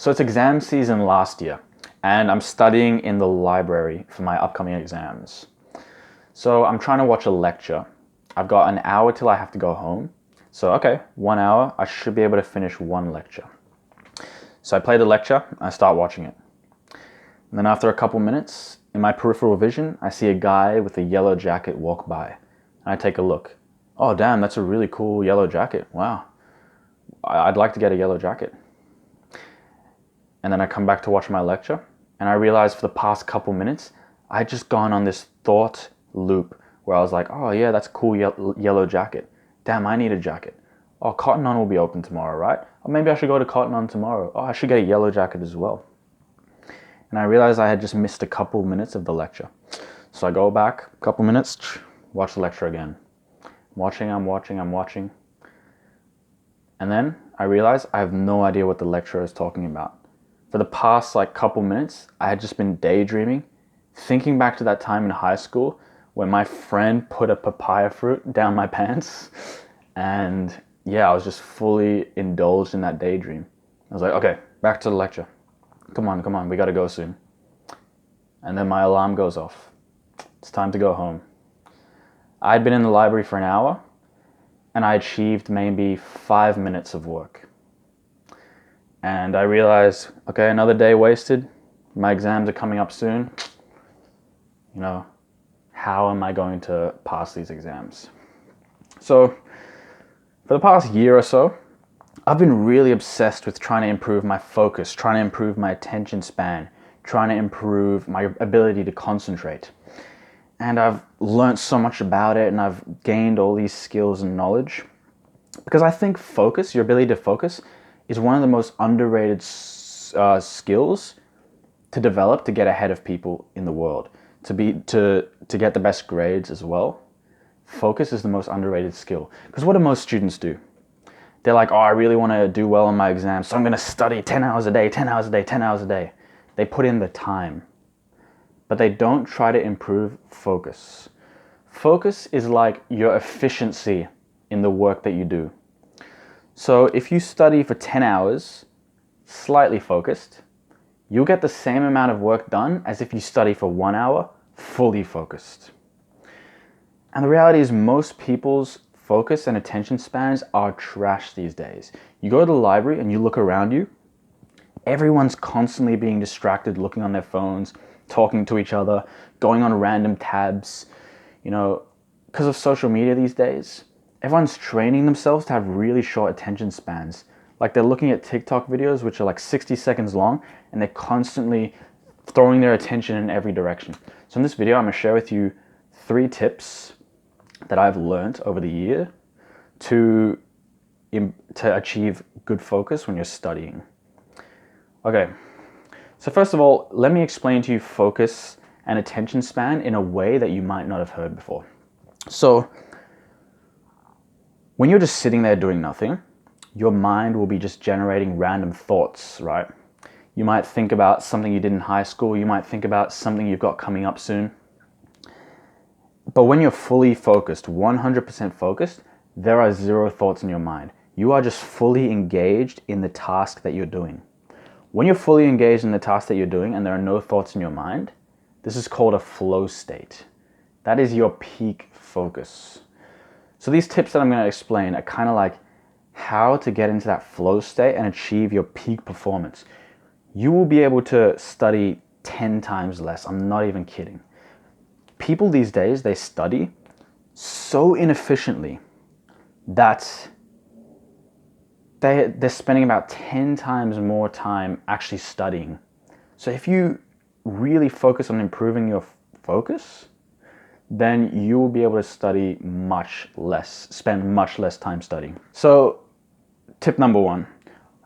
So it's exam season last year, and I'm studying in the library for my upcoming exams. So I'm trying to watch a lecture. I've got an hour till I have to go home. So okay, 1 hour, I should be able to finish one lecture. So I play the lecture, I start watching it. And then after a couple minutes, in my peripheral vision, I see a guy with a yellow jacket walk by. And I take a look. Oh damn, that's a really cool yellow jacket. Wow. I'd like to get a yellow jacket. And then I come back to watch my lecture, and I realize for the past couple minutes, I'd just gone on this thought loop where I was like, oh yeah, that's a cool yellow jacket. Damn, I need a jacket. Oh, Cotton On will be open tomorrow, right? Or maybe I should go to Cotton On tomorrow. Oh, I should get a yellow jacket as well. And I realized I had just missed a couple minutes of the lecture. So I go back a couple minutes, watch the lecture again. I'm watching. And then I realize I have no idea what the lecturer is talking about. For the past couple minutes, I had just been daydreaming, thinking back to that time in high school when my friend put a papaya fruit down my pants. And yeah, I was just fully indulged in that daydream. I was like, okay, back to the lecture. Come on, we gotta go soon. And then my alarm goes off. It's time to go home. I'd been in the library for an hour, and I achieved maybe 5 minutes of work. And I realized, okay, another day wasted. My exams are coming up soon. You know, how am I going to pass these exams? So, for the past year or so, I've been really obsessed with trying to improve my focus, trying to improve my attention span, trying to improve my ability to concentrate. And I've learned so much about it, and I've gained all these skills and knowledge. Because I think focus, your ability to focus, is one of the most underrated skills to develop to get ahead of people in the world, to get the best grades as well. Focus is the most underrated skill. Because what do most students do? They're like, oh, I really want to do well on my exams, so I'm going to study 10 hours a day. They put in the time, but they don't try to improve focus. Focus is like your efficiency in the work that you do. So if you study for 10 hours, slightly focused, you'll get the same amount of work done as if you study for 1 hour, fully focused. And the reality is most people's focus and attention spans are trash these days. You go to the library and you look around you, everyone's constantly being distracted, looking on their phones, talking to each other, going on random tabs. You know, because of social media these days, everyone's training themselves to have really short attention spans. Like they're looking at TikTok videos, which are like 60 seconds long, and they're constantly throwing their attention in every direction. So in this video, I'm gonna share with you 3 tips that I've learned over the year to achieve good focus when you're studying. Okay, so first of all, let me explain to you focus and attention span in a way that you might not have heard before. So, when you're just sitting there doing nothing, your mind will be just generating random thoughts, right? You might think about something you did in high school, you might think about something you've got coming up soon. But when you're fully focused, 100% focused, there are 0 thoughts in your mind. You are just fully engaged in the task that you're doing. When you're fully engaged in the task that you're doing and there are no thoughts in your mind, this is called a flow state. That is your peak focus. So these tips that I'm going to explain are kind of like how to get into that flow state and achieve your peak performance. You will be able to study 10 times less. I'm not even kidding. People these days, they study so inefficiently that they're spending about 10 times more time actually studying. So if you really focus on improving your focus, then you will be able to study much less, spend much less time studying. So tip number 1.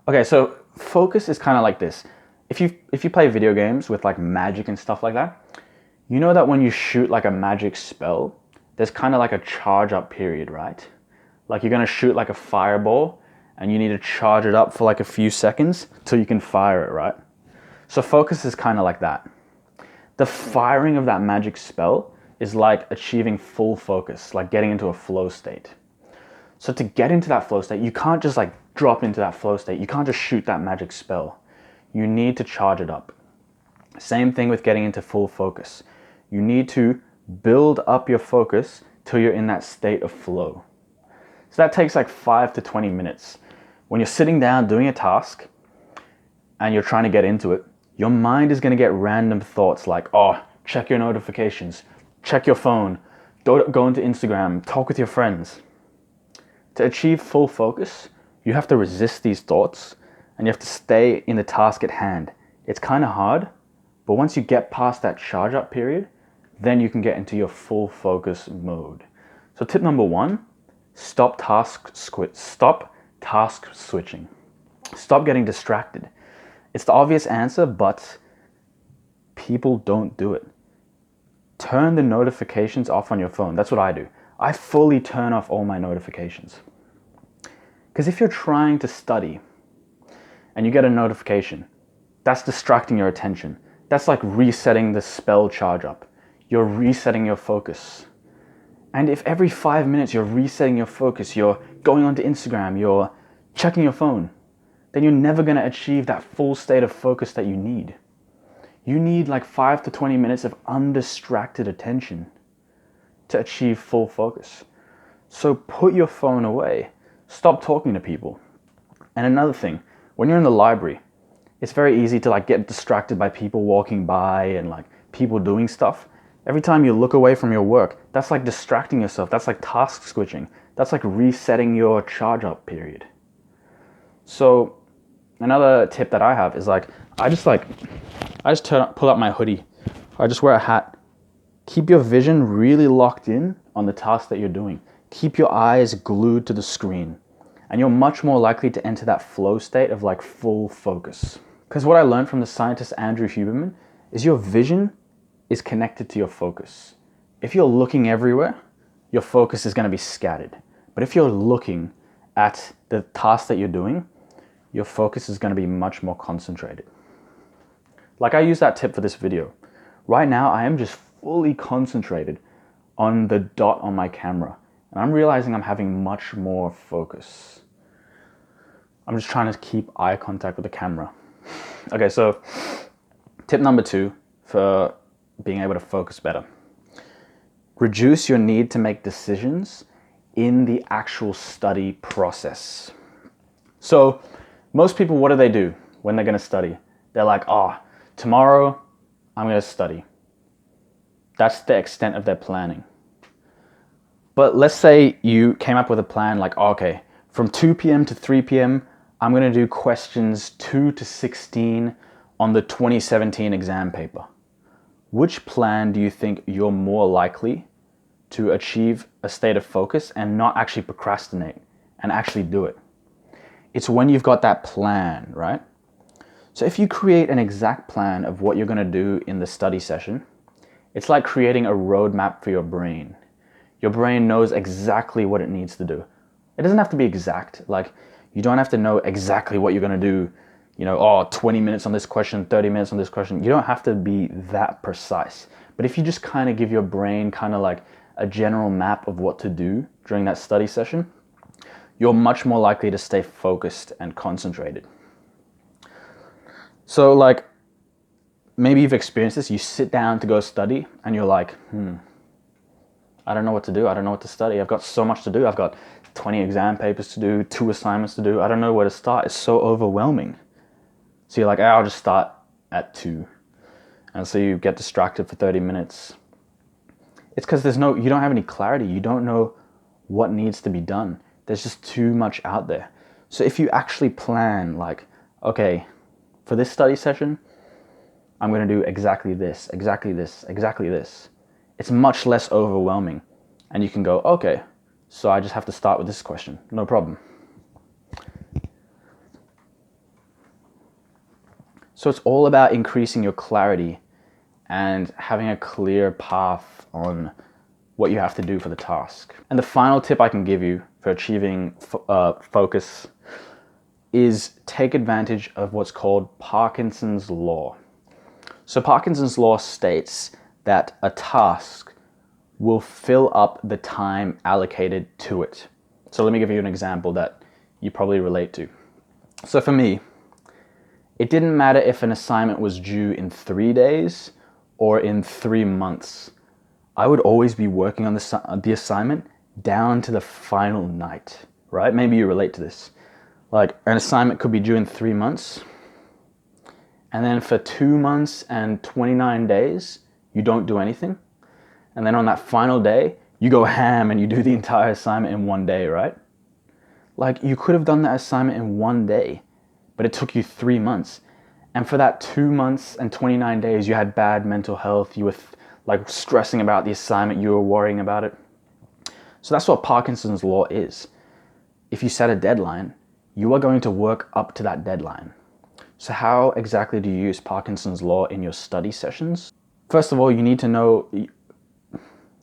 Okay, so focus is kind of like this. If you play video games with like magic and stuff like that, you know that when you shoot like a magic spell, there's kind of like a charge up period, right? Like you're gonna shoot like a fireball and you need to charge it up for like a few seconds till you can fire it, right? So focus is kind of like that. The firing of that magic spell is like achieving full focus, like getting into a flow state. So to get into that flow state, you can't just like drop into that flow state. You can't just shoot that magic spell. you need to charge it up. Same thing with getting into full focus. You need to build up your focus till you're in that state of flow. So that takes like 5 to 20 minutes. When you're sitting down doing a task and you're trying to get into it, your mind is going to get random thoughts like, oh, check your notifications, check your phone, go into Instagram, talk with your friends. To achieve full focus, you have to resist these thoughts and you have to stay in the task at hand. It's kind of hard, but once you get past that charge up period, then you can get into your full focus mode. So tip number 1, stop task switching. Stop getting distracted. It's the obvious answer, but people don't do it. Turn the notifications off on your phone. That's what I do. I fully turn off all my notifications. Because if you're trying to study and you get a notification, that's distracting your attention. That's like resetting the spell charge up. You're resetting your focus. And if every 5 minutes you're resetting your focus, you're going onto Instagram, you're checking your phone, then you're never going to achieve that full state of focus that you need. You need like 5 to 20 minutes of undistracted attention to achieve full focus. So put your phone away. Stop talking to people. And another thing, when you're in the library, it's very easy to like get distracted by people walking by and like people doing stuff. Every time you look away from your work, that's like distracting yourself. That's like task switching. That's like resetting your charge up period. So another tip that I have is like, I just pull up my hoodie. I just wear a hat. Keep your vision really locked in on the task that you're doing. Keep your eyes glued to the screen. And you're much more likely to enter that flow state of like full focus. Because what I learned from the scientist Andrew Huberman is your vision is connected to your focus. If you're looking everywhere, your focus is going to be scattered. But if you're looking at the task that you're doing, your focus is going to be much more concentrated. Like I use that tip for this video. Right now, I am just fully concentrated on the dot on my camera. And I'm realizing I'm having much more focus. I'm just trying to keep eye contact with the camera. Okay, so tip number 2 for being able to focus better. Reduce your need to make decisions in the actual study process. So most people, what do when they're going to study? They're like, oh, tomorrow I'm going to study. That's the extent of their planning. But let's say you came up with a plan like, oh, okay, from 2 p.m. to 3 p.m., I'm going to do questions 2 to 16 on the 2017 exam paper. Which plan do you think you're more likely to achieve a state of focus and not actually procrastinate and actually do it? It's when you've got that plan, right? So if you create an exact plan of what you're going to do in the study session, it's like creating a roadmap for your brain. Your brain knows exactly what it needs to do. It doesn't have to be exact. Like, you don't have to know exactly what you're going to do. 20 minutes on this question, 30 minutes on this question. You don't have to be that precise. But if you just kind of give your brain kind of like a general map of what to do during that study session, you're much more likely to stay focused and concentrated. So like, maybe you've experienced this. You sit down to go study and you're like, I don't know what to do. I don't know what to study. I've got so much to do. I've got 20 exam papers to do, 2 assignments to do. I don't know where to start. It's so overwhelming. So you're like, I'll just start at 2. And so you get distracted for 30 minutes. It's because you don't have any clarity. You don't know what needs to be done. There's just too much out there. So if you actually plan like, okay, for this study session, I'm going to do exactly this, exactly this, exactly this. It's much less overwhelming. And you can go, okay, so I just have to start with this question. No problem. So it's all about increasing your clarity and having a clear path on what you have to do for the task. And the final tip I can give you for achieving focus is take advantage of what's called Parkinson's law. So Parkinson's law states that a task will fill up the time allocated to it. So let me give you an example that you probably relate to. So for me, It didn't matter if an assignment was due in 3 days or in 3 months. I would always be working on the assignment down to the final night, right? Maybe you relate to this. Like an assignment could be due in 3 months, and then for 2 months and 29 days, you don't do anything. And then on that final day, you go ham and you do the entire assignment in 1 day, right? Like you could have done that assignment in 1 day, but it took you 3 months. And for that 2 months and 29 days, you had bad mental health. You were like stressing about the assignment. You were worrying about it. So that's what Parkinson's law is. If you set a deadline, you are going to work up to that deadline. So how exactly do you use Parkinson's law in your study sessions? First of all, you need to know,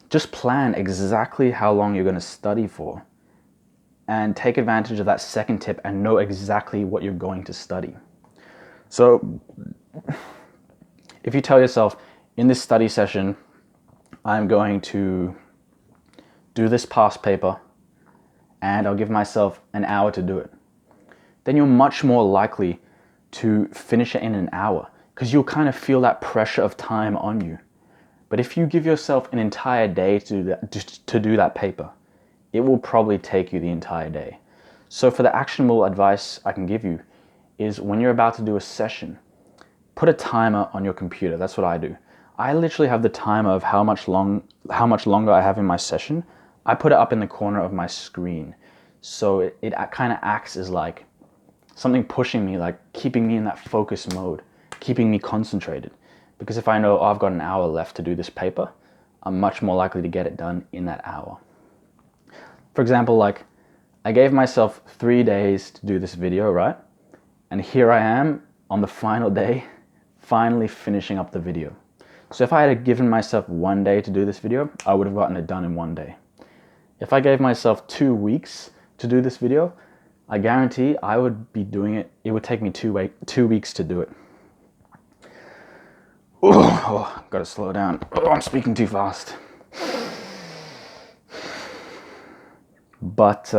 just plan exactly how long you're going to study for. And take advantage of that second tip and know exactly what you're going to study. So if you tell yourself, in this study session, I'm going to do this past paper and I'll give myself an hour to do it, then you're much more likely to finish it in an hour because you'll kind of feel that pressure of time on you. But if you give yourself an entire day to do that paper, it will probably take you the entire day. So for the actionable advice I can give you is when you're about to do a session, put a timer on your computer. That's what I do. I literally have the timer of how much longer I have in my session. I put it up in the corner of my screen. So it kind of acts as like something pushing me, like keeping me in that focus mode, keeping me concentrated. Because if I know, oh, I've got an hour left to do this paper, I'm much more likely to get it done in that hour. For example, like I gave myself 3 days to do this video, right? And here I am on the final day, finally finishing up the video. So if I had given myself 1 day to do this video, I would have gotten it done in 1 day. If I gave myself 2 weeks to do this video, I guarantee I would be doing it. It would take me 2 weeks to do it. Oh, gotta slow down. Oh, I'm speaking too fast. But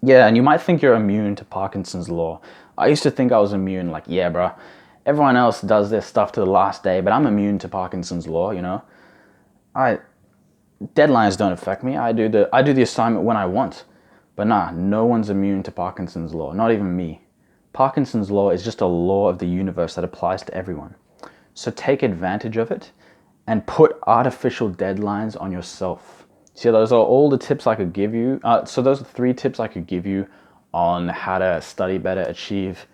yeah, and you might think you're immune to Parkinson's law. I used to think I was immune, like, yeah, bro, everyone else does their stuff to the last day, but I'm immune to Parkinson's law, you know? Deadlines don't affect me. I do the assignment when I want. But nah, no one's immune to Parkinson's law, not even me. Parkinson's law is just a law of the universe that applies to everyone. So take advantage of it and put artificial deadlines on yourself. See, those are all the tips I could give you. So those are 3 tips I could give you on how to study better, achieve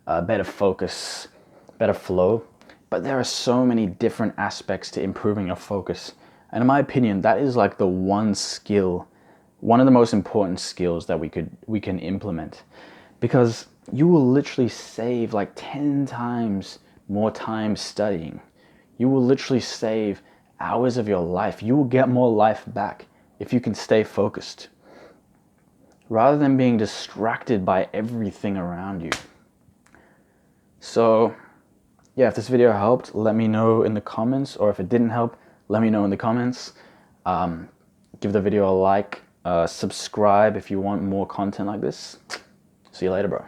better focus, better flow. But there are so many different aspects to improving your focus. And in my opinion, that is like the one skill, one of the most important skills that we can implement. Because you will literally save like 10 times more time studying. You will literally save hours of your life. You will get more life back if you can stay focused, rather than being distracted by everything around you. So yeah, if this video helped, let me know in the comments, or if it didn't help, let me know in the comments. Give the video a like, subscribe if you want more content like this. See you later, bro.